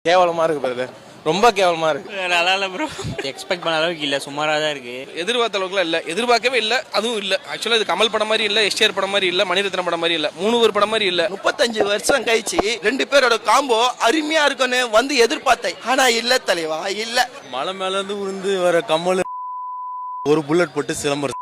கேவலமா இருக்கு பிரதர், ரொம்ப கேவலமா இருக்கு. நல்லா இல்ல ப்ரோ, எக்ஸ்பெக்ட் பண்ண அளவுக்கு இல்ல, சுமாராக தான் இருக்கு. எதிர்பார்த்த அளவுக்குலாம் இல்ல, எதிர்பார்க்கவே இல்ல, அதுவும் இல்ல. ஆக்சுவலா இது கமல் படம் மாதிரி இல்ல, எஸ்டிஆர் படம் மாதிரி இல்ல, மணிரத்னம் படம் மாதிரி இல்ல, 3 ஒரு படம் மாதிரி இல்ல. 35 வருஷம் கழிச்சு 2 பேரோட காம்போ அருமையா இருக்குன்னு வந்து எதிர்பார்த்தேன். ஆனா இல்ல தலைவா, இல்ல. மலை மேல இருந்து உருந்து வர கமல் ஒரு புல்லட் போட்டு சிலம்பர்,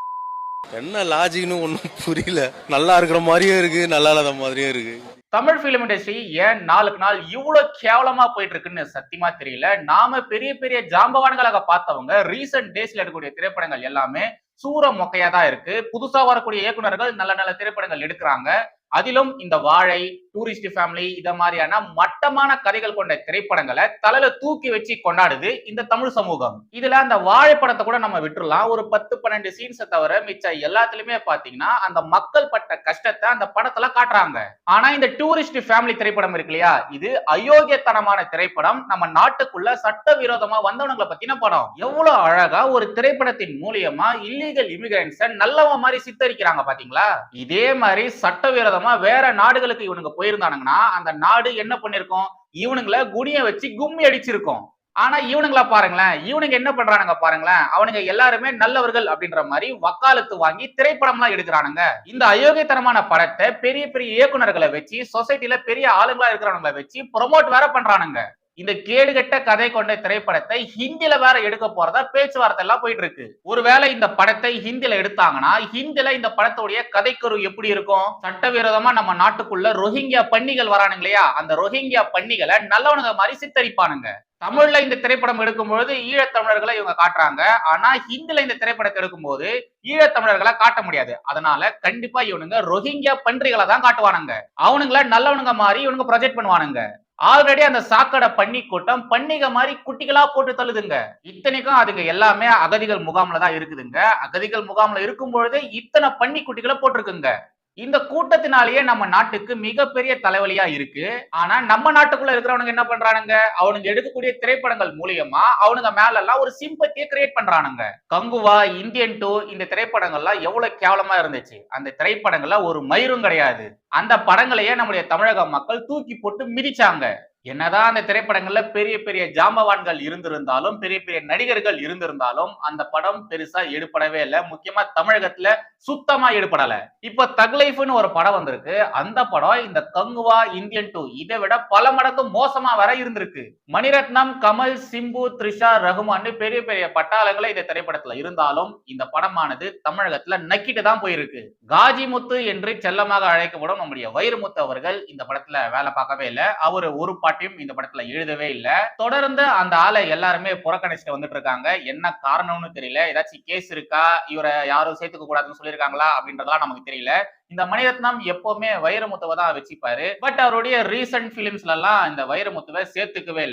என்ன லாஜிக்னு ஒன்றும் புரியல. நல்லா இருக்கிற மாதிரியே இருக்கு, நல்லா இல்லாத மாதிரியே இருக்கு. தமிழ் பிலிம் இண்டஸ்ட்ரி ஏன் நாளுக்கு நாள் இவ்வளவு கேவலமா போயிட்டு இருக்குன்னு சத்தியமா தெரியல. நாம பெரிய பெரிய ஜாம்பவான்களாக பார்த்தவங்க ரீசெண்ட் டேஸ்ல எடுக்கக்கூடிய திரைப்படங்கள் எல்லாமே சூற மொக்கையா தான் இருக்கு. புதுசா வரக்கூடிய இயக்குனர்கள் நல்ல நல்ல திரைப்படங்கள் எடுக்கிறாங்க. அதிலும் இந்த வாழை, டூரிஸ்ட் ஃபேமிலி இத மாதிரியான மட்டமான கதைகள் கொண்ட திரைப்படங்களை தலையில தூக்கி வச்சு கொண்டாடுது இந்த தமிழ் சமூகம். இதுல அந்த வாழை படத்தை கூட நம்ம விட்டுறலாம். ஒரு 10-12 சீன்ஸை தவிர மிச்ச எல்லாத்துலயுமே பாத்தீங்கன்னா அந்த மக்கள் பட்ட கஷ்டத்தை அந்த படத்துல காட்டுறாங்க. ஆனா இந்த டூரிஸ்ட் ஃபேமிலி திரைப்படம் இருக்கு இல்லையா, இது அயோக்கியத்தனமான திரைப்படம். நம்ம நாட்டுக்குள்ள சட்டவிரோதமா வந்தவங்களை பத்தின படம். எவ்வளவு அழகா ஒரு திரைப்படத்தின் மூலியமா இல்லீகல் இமிகிரன்ட்ஸை நல்லவ மாதிரி சித்தரிக்கிறாங்க பாத்தீங்களா. இதே மாதிரி சட்டவிரோத வேற நாடுகளுக்கு இவனுங்க போயிருந்தானுங்கன்னா அந்த நாடு என்ன பண்ணிருக்கோம், இவனுங்களை குனிய வச்சு கும்மி அடிச்சிருக்கோம். ஆனா இவனுங்களா பாருங்களேன், இவனுங்க என்ன பண்றானுங்க பாருங்களேன், அவனுங்க எல்லாருமே நல்லவர்கள் அப்படின்ற மாதிரி வக்காலத்து வாங்கி திரைப்படம் எல்லாம் எடுக்கிறானுங்க. இந்த அயோக்கியத்தனமான படத்தை பெரிய பெரிய இயக்குனர்களை வச்சு, சொசைட்டில பெரிய ஆளுங்களா இருக்கிறவங்களை வச்சு ப்ரொமோட் வேற பண்றானுங்க. இந்த கேடுகட்ட கதை கொண்ட திரைப்படத்தை ஹிந்தில வேற எடுக்க போறதா பேச்சுவார்த்தை எல்லாம் போயிட்டு இருக்கு. ஒருவேளை இந்த படத்தை ஹிந்தில எடுத்தாங்கன்னா ஹிந்தில இந்த படத்துடைய கதைக்கரு எப்படி இருக்கும்? சட்டவிரோதமா நம்ம நாட்டுக்குள்ள ரோஹிங்கியா பன்னிகள் வரானுங்க இல்லையா, அந்த ரோஹிங்கியா பன்னிகளை நல்லவனுங்க மாதிரி சித்தரிப்பானுங்க. தமிழ்ல இந்த திரைப்படம் எடுக்கும்போது ஈழத்தமிழர்களை இவங்க காட்டுறாங்க. ஆனா ஹிந்தில இந்த திரைப்படத்தை எடுக்கும்போது ஈழத்தமிழர்களை காட்ட முடியாது. அதனால கண்டிப்பா இவனுங்க ரோஹிங்கியா பன்றிகளை தான் காட்டுவானுங்க. அவனுங்கள நல்லவனுங்க மாதிரி இவனுங்க ப்ரொஜெக்ட் பண்ணுவானுங்க. ஆல்ரெடி அந்த சாக்கடை பன்னி கூட்டம் பன்னிக மாதிரி குட்டிகளா போட்டு தள்ளுதுங்க. இத்தனைக்கும் அதுங்க எல்லாமே அகதிகள் முகாம்ல தான் இருக்குதுங்க. அகதிகள் முகாம்ல இருக்கும்பொழுது இத்தனை பன்னி குட்டிகளை போட்டிருக்குங்க. இந்த கூட்டத்தினாலேயே நம்ம நாட்டுக்கு மிகப்பெரிய தலைவலியா இருக்கு. ஆனா நம்ம நாட்டுக்குள்ள இருக்கிறவனுங்க என்ன பண்றானுங்க, அவனுங்க எடுக்கக்கூடிய திரைப்படங்கள் மூலியமா அவனுங்க மேல எல்லாம் ஒரு சிம்பத்தியை கிரியேட் பண்றானுங்க. கங்குவா, இந்தியன் 2 இந்த திரைப்படங்கள்லாம் எவ்வளவு கேவலமா இருந்துச்சு. அந்த திரைப்படங்கள்ல ஒரு மயிரும் கிடையாது. அந்த படங்களையே நம்முடைய தமிழக மக்கள் தூக்கி போட்டு மிதிச்சாங்க. என்னதான் அந்த திரைப்படங்கள்ல பெரிய பெரிய ஜாம்பவான்கள் இருந்திருந்தாலும், பெரிய பெரிய நடிகர்கள் இருந்திருந்தாலும் அந்த படம் பெருசா எடுபடவே இல்லை. முக்கியமா தமிழகத்துல சுத்தமா எடுபடல. இப்ப தக் லைஃப்னு ஒரு படம் வந்திருக்கு. அந்த படம் இந்த கங்குவா, இந்தியன் 2 இதை விட பல மடங்கு மோசமா வர இருந்திருக்கு. மணிரத்னம், கமல், சிம்பு, த்ரிஷா, ரகுமான் பெரிய பெரிய பட்டாளங்களே இந்த திரைப்படத்துல இருந்தாலும் இந்த படமானது தமிழகத்துல நக்கிட்டு தான் போயிருக்கு. காஜிமுத்து என்று செல்லமாக அழைக்கப்படும் நம்முடைய வைரமுத்து அவர்கள் இந்த படத்துல வேலை பார்க்கவே இல்லை. அவரு ஒரு இந்த படத்துல எழுதவே இல்ல. தொடர்ந்து அந்த ஆளை எல்லாருமே புறக்கணிச்சுட்டு வந்துட்டு இருக்காங்க. என்ன காரணம்னு தெரியல. ஏதாச்சும் கேஸ் இருக்கா, இவரை யாரும் சேர்த்துக்க கூடாதுன்னு சொல்லியிருக்காங்களா அப்படின்றதெல்லாம் நமக்கு தெரியல. இந்த மணிரத்னம் எப்பவுமே வைரமுத்துவை தான் வச்சுப்பாரு. பட் அவருடைய ரீசன்ட் பிலிம்ஸ்ல எல்லாம் இந்த வைரமுத்துவை சேர்த்துக்கவே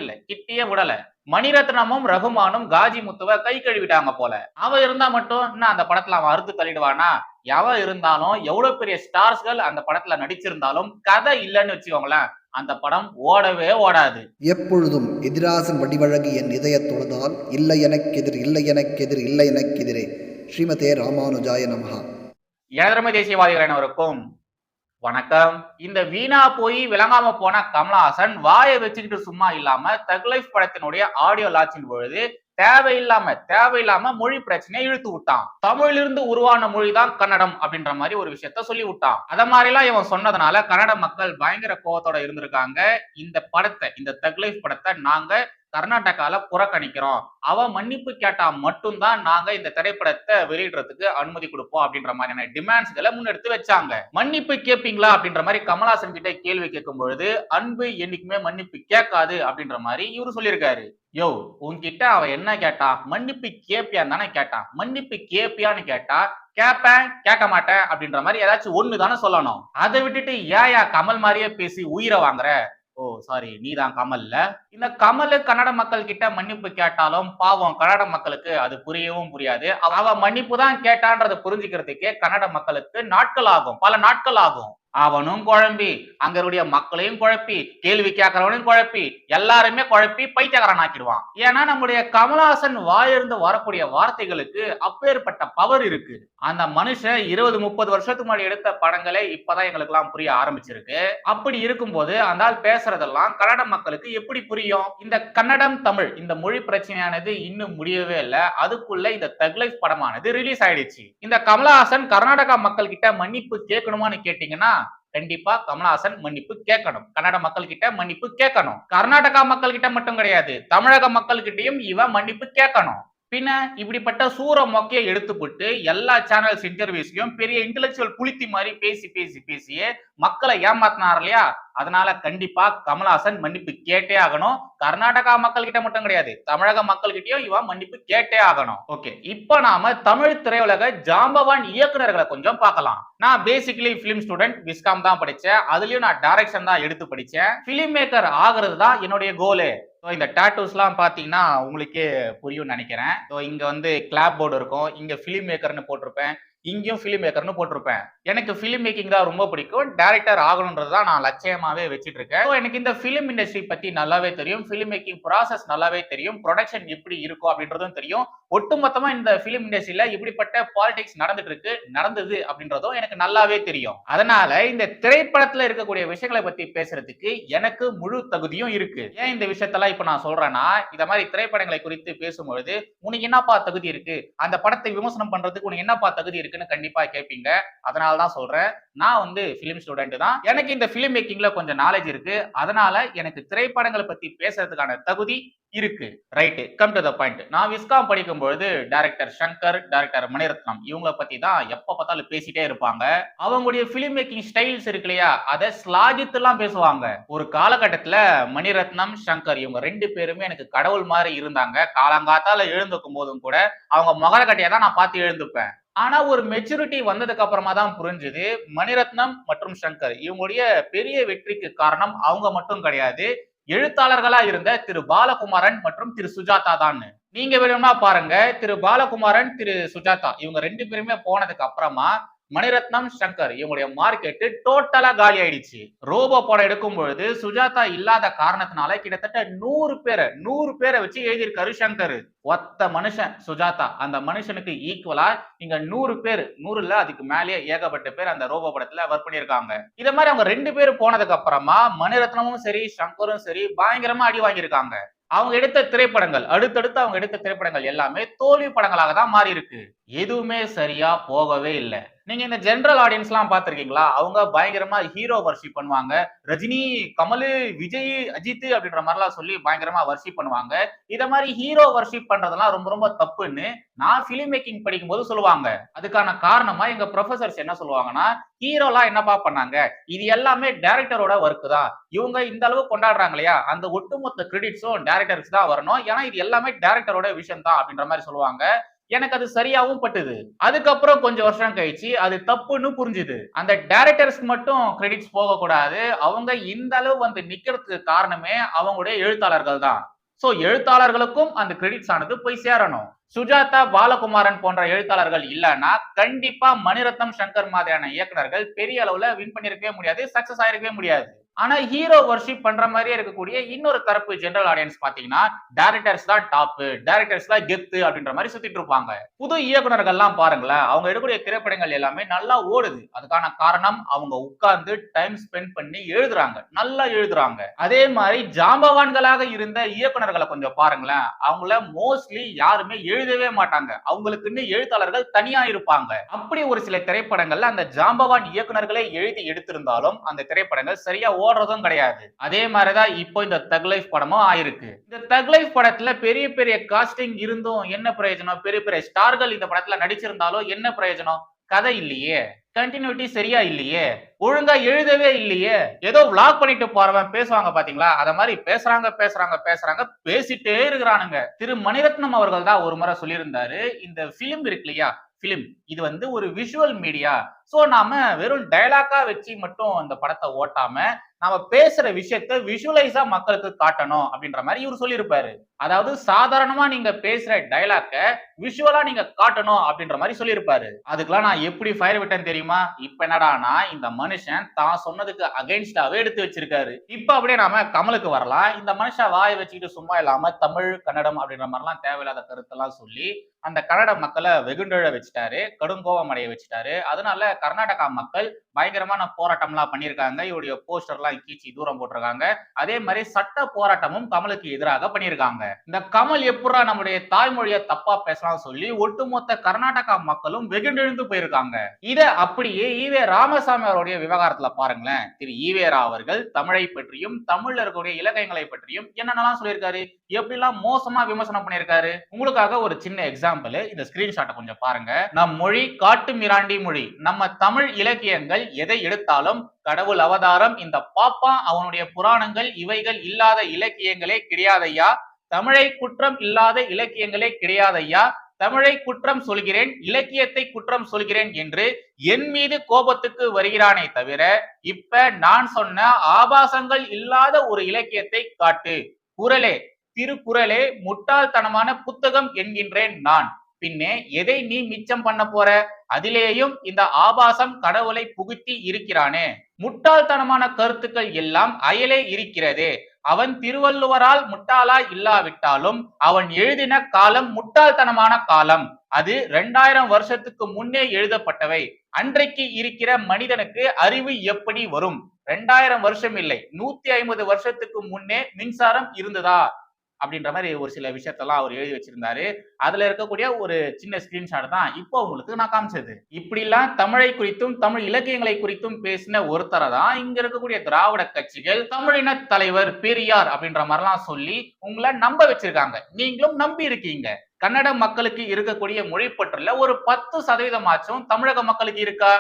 இல்லை, கிட்டியே விடல. மணிரத்னமும் ரகுமானும் காஜிமுத்துவை கை கழுவிட்டாங்க போல. அவன் இருந்தா மட்டும் என்ன அந்த படத்துல அவன் அறுத்து தள்ளிடுவானா? எவன் இருந்தாலும், எவ்வளவு பெரிய ஸ்டார்ஸ்கள் அந்த படத்துல நடிச்சிருந்தாலும் கதை இல்லைன்னு வச்சுக்கோங்களேன், அந்த படம் ஓடவே ஓடாது. எப்பொழுதும் எதிராசன் வடிவழகு என் இதய தொழுதால் இல்லை எனக்கெதிர், இல்லை எனக்கெதிர், இல்லை எனக்கெதிரே. ஸ்ரீமதே ராமானுஜாய நமஹா. எனதருமை தேசியவாதிகள் அனைவருக்கும் வணக்கம். இந்த வீணா போய் விளங்காம போன கமலஹாசன் வாயை வச்சுக்கிட்டு சும்மா இல்லாம தக் லைஃப் படத்தினுடைய ஆடியோ லான்ச்சின் பொழுது தேவையில்லாம மொழி பிரச்சனையை இழுத்து விட்டான். தமிழிலிருந்து உருவான மொழிதான் கன்னடம் அப்படின்ற மாதிரி ஒரு விஷயத்த சொல்லி விட்டான். அத மாதிரி எல்லாம் இவன் சொன்னதுனால கன்னட மக்கள் பயங்கர கோவத்தோட இருந்திருக்காங்க. இந்த படத்தை, இந்த தக் லைஃப் படத்தை நாங்க கர்நாடகால புறக்கணிக்கிறோம். அவன் மன்னிப்பு கேட்டா மட்டும்தான் நாங்க இந்த திரைப்படத்தை வெளியிடுறதுக்கு அனுமதி கொடுப்போம் அப்படின்ற மாதிரியான டிமாண்ட்ஸ்களை முன்னெடுத்து வச்சாங்க. மன்னிப்பு கேட்பீங்களா அப்படின்ற மாதிரி கமலஹாசன் கிட்ட கேள்வி கேட்கும் பொழுது அன்பு என்னைக்குமே மன்னிப்பு கேட்காது அப்படின்ற மாதிரி இவரு சொல்லியிருக்காரு. யோ, உன்கிட்ட அவன் என்ன கேட்டா, மன்னிப்பு கேப்பியான்னு தானே கேட்டான். மன்னிப்பு கேப்பியான்னு கேட்டா கேட்பேன், கேட்க மாட்டேன் அப்படின்ற மாதிரி ஏதாச்சும் ஒண்ணு தானே சொல்லணும். அதை விட்டுட்டு ஏயா கமல் மாதிரியே பேசி உயிரை வாங்குற? ஓ சாரி, நீதான் கமல்ல. இந்த கமல் கன்னட மக்கள் கிட்ட மன்னிப்பு கேட்டாலும் பாவம் கன்னட மக்களுக்கு அது புரியவும் புரியாது. அவ மன்னிப்பு தான் கேட்டான்றதை புரிஞ்சுக்கிறதுக்கே கன்னட மக்களுக்கு நாட்கள் ஆகும், பல நாட்கள் ஆகும். அவனும் குழம்பி, அங்க இருக்கிற மக்களையும் குழப்பி, கேள்வி கேட்கறவனையும் குழப்பி, எல்லாருமே குழப்பி பைத்தியக்காரன் ஆக்கிடுவான். ஏன்னா நம்முடைய கமலஹாசன் வாயிலிருந்து வரக்கூடிய வார்த்தைகளுக்கு அப்பேற்பட்ட பவர் இருக்கு. அந்த மனுஷன் 20-30 வருஷத்துக்கு முன்னாடி எடுத்த படங்களே இப்பதான் எங்களுக்கு எல்லாம் புரிய ஆரம்பிச்சிருக்கு. அப்படி இருக்கும்போது அந்த ஆள் பேசுறதெல்லாம் கன்னட மக்களுக்கு எப்படி புரியும்? இந்த கன்னடம் தமிழ் இந்த மொழி பிரச்சனையானது இன்னும் முடியவே இல்ல. அதுக்குள்ள இந்த தக் லைஃப் படமானது ரிலீஸ் ஆயிடுச்சு. இந்த கமலஹாசன் கர்நாடகா மக்கள் கிட்ட மன்னிப்பு கேட்கணுமான்னு கேட்டீங்கன்னா கண்டிப்பா கமலஹாசன் மன்னிப்பு கேட்கணும். கன்னட மக்கள் கிட்ட மன்னிப்பு கேட்கணும். கர்நாடகா மக்கள் கிட்ட மட்டும் கிடையாது, தமிழக மக்கள் கிட்டயும் இவன் மன்னிப்பு கேட்கணும். பின்ன இப்படிப்பட்ட சூர மொக்கையை எடுத்துப்பட்டு எல்லா சேனல்ஸ் இன்டர்வியூஸ்லயும் பெரிய இன்டெலெக்சுவல் புலித்தி மாதிரி பேசியே மக்களை ஏமாத்தினார் இல்லையா? அதனால கண்டிப்பா கமலஹாசன் மன்னிப்பு கேட்டே ஆகணும். கர்நாடகா மக்கள் கிட்ட மட்டும் கிடையாது, தமிழக மக்கள் கிட்டயும் இவன் மன்னிப்பு கேட்டே ஆகணும். ஓகே, இப்ப நாம தமிழ் திரையுலக ஜாம்பவான் இயக்குனர்களை கொஞ்சம் பார்க்கலாம். நான் பேசிக்கலி பிலிம் ஸ்டூடெண்ட், விஸ்காம் தான் படிச்சேன். அதுலயும் நான் டைரக்ஷன் தான் எடுத்து படிச்சேன். பிலிம் மேக்கர் ஆகிறது தான் என்னுடைய கோலு. இந்த டாட்டூஸ்லாம் பாத்தீங்கன்னா உங்களுக்கே புரியும் நினைக்கிறேன். இங்க வந்து கிளாப் போர்டு இருக்கும், இங்க பிலிம் மேக்கர்னு போட்டிருப்பேன், இங்கேயும் பிலிம் மேக்கர்னு போட்டிருப்பேன். எனக்கு பிலிம் மேக்கிங் தான் ரொம்ப பிடிக்கும். டைரக்டர் ஆகணும்ன்றதுதான் நான் லட்சியமாவே வச்சிட்டு இருக்கேன். எனக்கு இந்த பிலிம் இண்டஸ்ட்ரி பத்தி நல்லாவே தெரியும், பிலிம் மேக்கிங் ப்ராசஸ் நல்லாவே தெரியும், ப்ரொடக்ஷன் எப்படி இருக்கும் அப்படின்றதும் தெரியும். ஒட்டுமொத்தமா இந்த பிலிம் இண்டஸ்ட்ரியில இப்படிப்பட்ட பாலிடிக்ஸ் நடந்தது அப்படின்றதும் எனக்கு நல்லாவே தெரியும். அதனால இந்த திரைப்படத்துல இருக்கக்கூடிய விஷயங்களை பத்தி பேசுறதுக்கு எனக்கு முழு தகுதியும் இருக்கு. ஏன் இந்த விஷயத்தெல்லாம் இப்ப நான் சொல்றேன்னா, இந்த மாதிரி திரைப்படங்களை குறித்து பேசும்பொழுது உனக்கு என்னப்பா தகுதி இருக்கு, அந்த படத்தை விமர்சனம் பண்றதுக்கு உனக்கு என்னப்பா தகுதி இருக்குன்னு கண்டிப்பா கேட்பீங்க. அதனாலதான் சொல்றேன், நான் வந்து பிலிம் ஸ்டூடெண்ட் தான், எனக்கு இந்த பிலிம் மேக்கிங்ல கொஞ்சம் நாலேஜ் இருக்கு. அதனால எனக்கு திரைப்படங்களை பத்தி பேசுறதுக்கான தகுதி இருக்கு. Right, come to the point. நான் விஸ்காம் படிக்கும்போது டைரக்டர் சங்கர், டைரக்டர் மணிரத்னம் இவங்கள பத்தி தான் எப்ப பார்த்தாலும் பேசிட்டே இருப்பாங்க. அவங்களுடைய பிலிம் மேக்கிங் ஸ்டைல்ஸ் இருக்கு இல்லையா, அதை ஸ்லாஜித்து எல்லாம் பேசுவாங்க. ஒரு காலகட்டத்துல மணிரத்னம், சங்கர் இவங்க 2 பேருமே எனக்கு கடவுள் மாதிரி இருந்தாங்க. காலங்காத்தால எழுந்துக்கும் போதும் கூட அவங்க மகர கட்டையை தான் நான் பார்த்து எழுந்துப்பேன். ஆனா ஒரு மெச்சூரிட்டி வந்ததுக்கு அப்புறமா தான் புரிஞ்சுது, மணிரத்னம் மற்றும் சங்கர் இவங்களுடைய பெரிய வெற்றிக்கு காரணம் அவங்க மட்டும் கிடையாது, எழுத்தாளர்களா இருந்த திரு பாலகுமாரன் மற்றும் திரு சுஜாதா தான். நீங்க வேணும்னா பாருங்க, திரு பாலகுமாரன், திரு சுஜாதா இவங்க 2 பேருமே போனதுக்கு அப்புறமா மணிரத்னம், சங்கர் இவங்களுடைய மார்க்கெட் டோட்டலா காலி ஆயிடுச்சு. ரோபோ படம் எடுக்கும் பொழுது சுஜாதா இல்லாத காரணத்தினால கிட்டத்தட்ட 100 பேரை வச்சு எழுதியிருக்காரு சங்கர். ஒத்த மனுஷன் சுஜாதா, அந்த மனுஷனுக்கு ஈக்குவலா இங்க 100 பேர், 100 இல்ல அதுக்கு மேலேயே ஏகப்பட்ட பேர் அந்த ரோபோ படத்துல ஒர்க் பண்ணியிருக்காங்க. இத மாதிரி அவங்க 2 பேரும் போனதுக்கு அப்புறமா மணிரத்னமும் சரி சங்கரும் சரி பயங்கரமா அடி வாங்கியிருக்காங்க. அவங்க எடுத்த திரைப்படங்கள், அடுத்தடுத்து அவங்க எடுத்த திரைப்படங்கள் எல்லாமே தோல்வி படங்களாக தான் மாறி இருக்கு. எதுவுமே சரியா போகவே இல்லை. நீங்க இந்த ஜெனரல் ஆடியன்ஸ் எல்லாம் பாத்திருக்கீங்களா? அவங்க பயங்கரமா ஹீரோ வர்ஷிப் பண்ணுவாங்க. ரஜினி, கமல், விஜய், அஜித் அப்படின்ற மாதிரிலாம் சொல்லி பயங்கரமா வர்ஷிப் பண்ணுவாங்க. இத மாதிரி ஹீரோ வர்ஷிப் பண்றதெல்லாம் ரொம்ப ரொம்ப தப்புன்னு நான் பிலிம் மேக்கிங் படிக்கும் போது சொல்லுவாங்க. அதுக்கான காரணமா எங்க ப்ரொஃபசர்ஸ் என்ன சொல்லுவாங்கன்னா, ஹீரோலாம் என்னப்பா பண்ணாங்க, இது எல்லாமே டைரக்டரோட ஒர்க் தான், இவங்க இந்த அளவு கொண்டாடுறாங்க இல்லையா, அந்த ஒட்டுமொத்த கிரெடிட்ஸும் டைரக்டருக்கு தான் வரணும், ஏன்னா இது எல்லாமே டைரக்டரோட விஷயம் தான் அப்படின்ற மாதிரி சொல்லுவாங்க. எனக்கு அது சரியாவும் பட்டுது. அதுக்கப்புறம் கொஞ்சம் வருஷம் கழிச்சு அது தப்புன்னு புரிஞ்சுது. அந்த டைரக்டர்ஸ்க்கு மட்டும் கிரெடிட்ஸ் போக கூடாது, அவங்க இந்த அளவு வந்து நிக்கிறதுக்கு காரணமே அவங்களுடைய எழுத்தாளர்கள் தான். சோ எழுத்தாளர்களுக்கும் அந்த கிரெடிட்ஸ் ஆனது போய் சேரணும். சுஜாதா, பாலகுமாரன் போன்ற எழுத்தாளர்கள் இல்லைன்னா கண்டிப்பா மணிரத்னம், சங்கர் மாதிரியான இயக்குனர்கள் பெரிய அளவுல வின் பண்ணிருக்கவே முடியாது, சக்சஸ் ஆயிருக்கவே முடியாது. ஆனா ஹீரோ வர்ஷிப் பண்ற மாதிரியே இருக்கக்கூடிய இன்னொரு தரப்பு ஜெனரல் ஆடியன்ஸ் பாத்தீங்கன்னா, டைரக்டர்ஸ் தான் டாப், டைரக்டர்ஸ் தான் கெத்து அப்படின்ற மாதிரி சுத்திட்டு இருப்பாங்க. புது இயக்குனர்கள்லாம் பாருங்களேன், அவங்க எடுக்கக்கூடிய திரைப்படங்கள் எல்லாமே நல்லா ஓடுது. அதுக்கான காரணம் அவங்க உட்கார்ந்து டைம் ஸ்பெண்ட் பண்ணி எழுதுறாங்க, நல்லா எழுதுறாங்க. அதே மாதிரி ஜாம்பவான்களாக இருந்த இயக்குனர்களை கொஞ்சம் பாருங்களேன், அவங்கள மோஸ்ட்லி யாருமே எழுதவே மாட்டாங்க, அவங்களுக்குன்னு எழுத்தாளர்கள் தனியா இருப்பாங்க. அப்படி ஒரு சில திரைப்படங்கள்ல அந்த ஜாம்பவான் இயக்குனர்களே எழுதி எடுத்திருந்தாலும் அந்த திரைப்படங்கள் சரியா ஓடுறதும் கிடையாது. அதே மாதிரிதான் இப்போ இந்த தக் லைஃப் படமும் ஆயிருக்கு. இந்த தக் லைஃப் படத்துல பெரிய பெரிய காஸ்டிங் இருந்தும் என்ன பிரயோஜனம், பெரிய பெரிய ஸ்டார்கள் இந்த படத்துல நடிச்சிருந்தாலும் என்ன பிரயோஜனம், கதை இல்லையே, கண்டினியூட்டி சரியா இல்லையே, ஒழுங்கா எழுதவே இல்லையே, ஏதோ விளாக் பண்ணிட்டு போறவன் பேசுவாங்க பாத்தீங்களா, அத மாதிரி பேசுறாங்க பேசிட்டே இருக்கிறானுங்க. திரு மணிரத்னம் அவர்கள் தான் ஒரு முறை சொல்லியிருந்தாரு, இந்த பிலிம் இருக்கு இல்லையா, பிலிம் இது வந்து ஒரு விஷுவல் மீடியா, சோ நாம வெறும் டயலாக்கா வச்சு மட்டும் அந்த படத்தை ஓட்டாம நாம பேசுற விஷயத்த விஷுவலைஸா மக்களுக்கு காட்டணும் அப்படின்ற மாதிரி இவர் சொல்லியிருப்பாரு. அதாவது சாதாரணமா நீங்க பேசுற டைலாக்க விஷுவலா நீங்க காட்டணும் அப்படின்ற மாதிரி சொல்லியிருப்பாரு. அதுக்கெல்லாம் நான் எப்படி ஃபயர் விட்டேன் தெரியுமா? இப்ப என்னடானா இந்த மனுஷன் தான் சொன்னதுக்கு அகைன்ஸ்டாவே எடுத்து வச்சிருக்காரு. இப்ப அப்படியே நாம கமலுக்கு வரலாம். இந்த மனுஷன் வாயை வச்சுக்கிட்டு சும்மா இல்லாம தமிழ் கன்னடம் அப்படின்ற மாதிரிலாம் தேவையில்லாத கருத்தெல்லாம் சொல்லி அந்த கன்னட மக்களை வெகுண்டெழ வச்சுட்டாரு, கடுங்கோபம் அடைய வச்சுட்டாரு. அதனால கர்நாடகா மக்கள் பயங்கரமான போராட்டம்லாம் பண்ணியிருக்காங்க. இவருடைய போஸ்டர்லாம் கீச்சி தூரம் போட்டிருக்காங்க. அதே மாதிரி சட்ட போராட்டமும் கமலுக்கு எதிராக பண்ணியிருக்காங்க. இந்த கமல் எப்படா நம்முடைய தாய்மொழியை தப்பா பேசலாம் சொல்லி ஒட்டுமொத்த கர்நாடகா மக்களும் வெகுண்டெழுந்து போயிருக்காங்க. இத அப்படியே ஈவே ராமசாமி அவருடைய விவகாரத்துல பாருங்களேன். திரு ஈவேரா அவர்கள் தமிழை பற்றியும் தமிழ்ல இருக்கக்கூடிய இலக்கியங்களை பற்றியும் என்னென்னலாம் சொல்லியிருக்காரு, எப்படிலாம் மோசமா விமர்சனம் பண்ணியிருக்காரு. உங்களுக்காக ஒரு சின்ன எக்ஸாம்பிள், இந்த ஸ்கிரீன்ஷாட்டை கொஞ்சம் பாருங்க. நம் மொழி காட்டு மிராண்டி மொழி. நம்ம தமிழ் இலக்கியங்கள் எதை எடுத்தாலும் கடவுள் அவதாரம், இந்த பாப்பா அவனுடைய புராணங்கள் இவைகள் இல்லாத இலக்கியங்களே கிடையாதையா, தமிழை குற்றம் இல்லாத இலக்கியங்களே கிடையாதையா, தமிழை குற்றம் சொல்கிறேன், இலக்கியத்தை குற்றம் சொல்கிறேன் என்று என் மீது கோபத்துக்கு வருகிறானே தவிர இப்ப நான் சொன்ன ஆபாசங்கள் இல்லாத ஒரு இலக்கியத்தை காட்டு. குறளே, திருக்குறளே முட்டாள்தனமான புத்தகம் என்கின்றேன் நான். பின்னே எதை நீ மிச்சம் பண்ண போற? அதிலேயும் இந்த ஆபாசம் கடவுளை புகுத்தி இருக்கிறானே. முட்டாள்தனமான கருத்துக்கள் எல்லாம் அயலே இருக்கிறதே. அவன் திருவள்ளுவரால் முட்டாளா இல்லாவிட்டாலும் அவன் எழுதின காலம் முட்டாள்தனமான காலம். அது 2000 வருஷத்துக்கு முன்னே எழுதப்பட்டவை. அன்றைக்கு இருக்கிற மனிதனுக்கு அறிவு எப்படி வரும்? 2000 வருஷம் இல்லை, 150 வருஷத்துக்கு முன்னே மின்சாரம் இருந்ததா அப்படின்ற மாதிரி ஒரு சில விஷயத்தெல்லாம் அவர் எழுதி வச்சிருந்தாரு. அதுல இருக்கக்கூடிய ஒரு சின்ன ஸ்கிரீன்ஷாட் தான் இப்போ உங்களுக்கு நான் காமிச்சது. இப்படி எல்லாம் தமிழை குறித்தும் தமிழ் இலக்கியங்களை குறித்தும் பேசின ஒருத்தரை தான் இங்க இருக்கக்கூடிய திராவிட கட்சிகள் தமிழின தலைவர் பெரியார் அப்படின்ற மாதிரிலாம் சொல்லி உங்களை நம்ப வச்சிருக்காங்க. நீங்களும் நம்பி இருக்கீங்க. கன்னட மக்களுக்கு இருக்கக்கூடிய மொழிப்பற்றுல ஒரு 10% தமிழக மக்களுக்கு இருக்கா?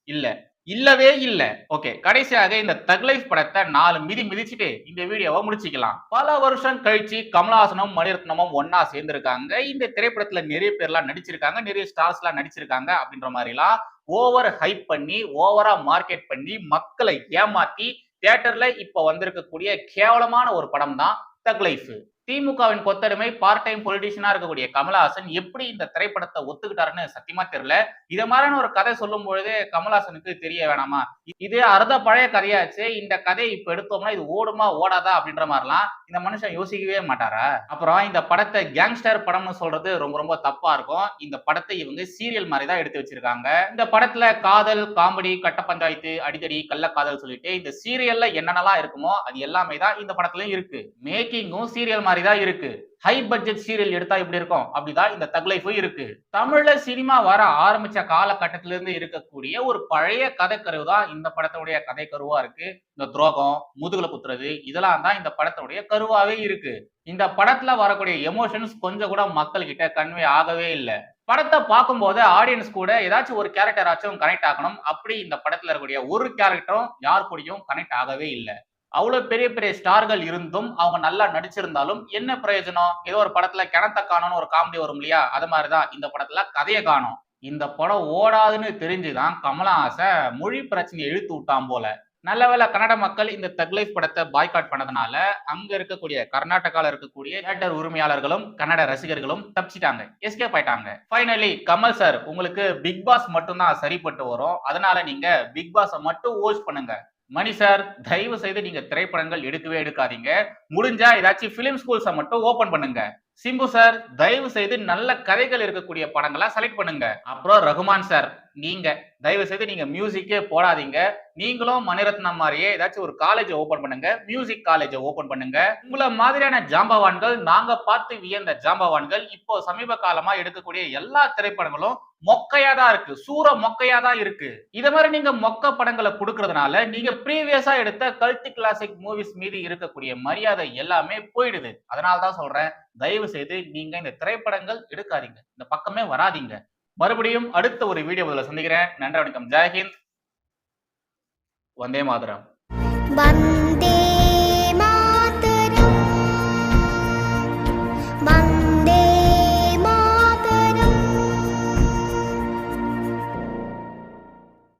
இல்ல, இல்லவே இல்ல. ஓகே, கடைசியாக இந்த தக் லைஃப் படத்தை 4 மிதி மிதிச்சுட்டு இந்த வீடியோவை முடிச்சுக்கலாம். பல வருஷம் கழிச்சு கமலஹாசனும் மணிரத்னமும் ஒன்னா சேர்ந்திருக்காங்க. இந்த திரைப்படத்துல நிறைய பேர்லாம் நடிச்சிருக்காங்க, நிறைய ஸ்டார்ஸ் எல்லாம் நடிச்சிருக்காங்க. அப்படின்ற மாதிரி எல்லாம் ஓவர் ஹைப் பண்ணி ஓவரா மார்க்கெட் பண்ணி மக்களை ஏமாத்தி தியேட்டர்ல இப்ப வந்திருக்கக்கூடிய கேவலமான ஒரு படம் தான் தக் லைஃப். திமுகவின் கொத்தடிமை பார்ட் டைம் பொலிட்டிஷியனா இருக்கக்கூடிய கமலஹாசன் எப்படி இந்த திரைப்படத்தை ஒத்துக்கிட்டாருன்னு சத்தியமா தெரியல. இத மாதிரியான ஒரு கதை சொல்லும் பொழுதே கமலஹாசனுக்கு தெரிய வேணாமா, இது அர்த்த பழைய கதையாச்சு, இந்த கதையை இப்ப எடுத்தோம்னா இது ஓடுமா ஓடாதா அப்படின்ற மாதிரிலாம் இந்த மனுஷன் யோசிக்கவே மாட்டாரா? அப்புறம் இந்த படத்தை கேங்ஸ்டர் படம்னு சொல்றது ரொம்ப ரொம்ப தப்பா இருக்கும். இந்த படத்தை இவங்க சீரியல் மாதிரி தான் எடுத்து வச்சிருக்காங்க. இந்த படத்துல காதல், காமெடி, கட்ட பஞ்சாயத்து, அடிதடி, கள்ளக்காதல் சொல்லிட்டு இந்த சீரியல்ல என்னென்னலாம் இருக்குமோ அது எல்லாமே தான் இந்த படத்துலயும் இருக்கு. மேக்கிங்கும் சீரியல் மாதிரி தான் இருக்கு. ஹை பட்ஜெட் சீரியல் எடுத்தா இப்படி இருக்கும், அப்படிதான் இந்த தக் லைஃப் இருக்கு. தமிழ்ல சினிமா வர ஆரம்பிச்ச காலகட்டத்தில இருந்து இருக்கக்கூடிய ஒரு பழைய கதைக்கரு தான் இந்த படத்துடைய கதைக்கருவா இருக்கு. இந்த துரோகம், முதுகுல குத்துறது இதெல்லாம் தான் இந்த படத்துடைய கருவாவே இருக்கு. இந்த படத்துல வரக்கூடிய எமோஷன்ஸ் கொஞ்சம் கூட மக்கள் கிட்ட கன்வே ஆகவே இல்லை. படத்தை பார்க்கும் போது ஆடியன்ஸ் கூட ஏதாச்சும் ஒரு கேரக்டராச்சும் கனெக்ட் ஆகணும். அப்படி இந்த படத்துல இருக்கக்கூடிய ஒரு கேரக்டரும் யார் கூடயும் கனெக்ட் ஆகவே இல்லை. அவ்வளவு பெரிய பெரிய ஸ்டார்கள் இருந்தும் அவங்க நல்லா நடிச்சிருந்தாலும் என்ன பிரயோஜனம்? ஏதோ ஒரு படத்துல கிணத்த காணும்னு ஒரு காமெடி வரும் இல்லையா, அது மாதிரிதான் இந்த படத்துல கதையை காணும். இந்த படம் ஓடாதுன்னு தெரிஞ்சுதான் கமலஹாசன் மொழி பிரச்சனையை இழுத்து விட்டான் போல. நல்ல வேளை கன்னட மக்கள் இந்த தக் லைஃப் படத்தை பாய்காட் பண்ணதுனால அங்க இருக்கக்கூடிய கர்நாடகால இருக்கக்கூடிய தியேட்டர் உரிமையாளர்களும் கன்னட ரசிகர்களும் தப்பிச்சிட்டாங்க, எஸ்கேப் ஆயிட்டாங்க. ஃபைனலி கமல் சார், உங்களுக்கு பிக் பாஸ் மட்டும் தான் சரிப்பட்டு வரும். அதனால நீங்க பிக் பாஸை மட்டும் வாட்ச் பண்ணுங்க. மணி சார், தயவு செய்து நீங்க திரைப்படங்கள் எடுக்கவே எடுக்காதீங்க. முடிஞ்சா ஏதாச்சும் பிலிம் ஸ்கூல்ஸை மட்டும் ஓபன் பண்ணுங்க. சிம்பு சார், தயவு செய்து நல்ல கதைகள் இருக்கக்கூடிய படங்களா செலக்ட் பண்ணுங்க. அப்புறம் ரகுமான் சார், நீங்க தயவு செய்து நீங்க மியூசிக்கே போடாதீங்க. நீங்களும் மணிரத்னம் மாதிரியே ஏதாச்சும் ஒரு காலேஜ் ஓபன் பண்ணுங்க, மியூசிக் காலேஜ் ஓபன் பண்ணுங்க. உங்களை மாதிரியான ஜாம்பவான்கள், நாங்க பார்த்து வியந்த ஜாம்பவான்கள் இப்போ சமீப காலமா எடுக்கக்கூடிய எல்லா திரைப்படங்களும் மொக்கையா தான் இருக்கு, சூற மொக்கையா தான் இருக்கு. இத மாதிரி நீங்க மொக்க படங்களை கொடுக்கறதுனால நீங்க ப்ரீவியஸா எடுத்த கல்ட் கிளாசிக் மூவிஸ் மீது இருக்கக்கூடிய மரியாதை எல்லாமே போயிடுது. அதனாலதான் சொல்றேன், தயவு செய்து நீங்க இந்த திரைப்படங்கள் எடுக்காதீங்க, இந்த பக்கமே வராதீங்க. மறுபடியும் அடுத்த ஒரு வீடியோவில் சந்திக்கிறேன். நன்றி, வணக்கம், ஜெய்ஹிந்த், வந்தே மாதரம்.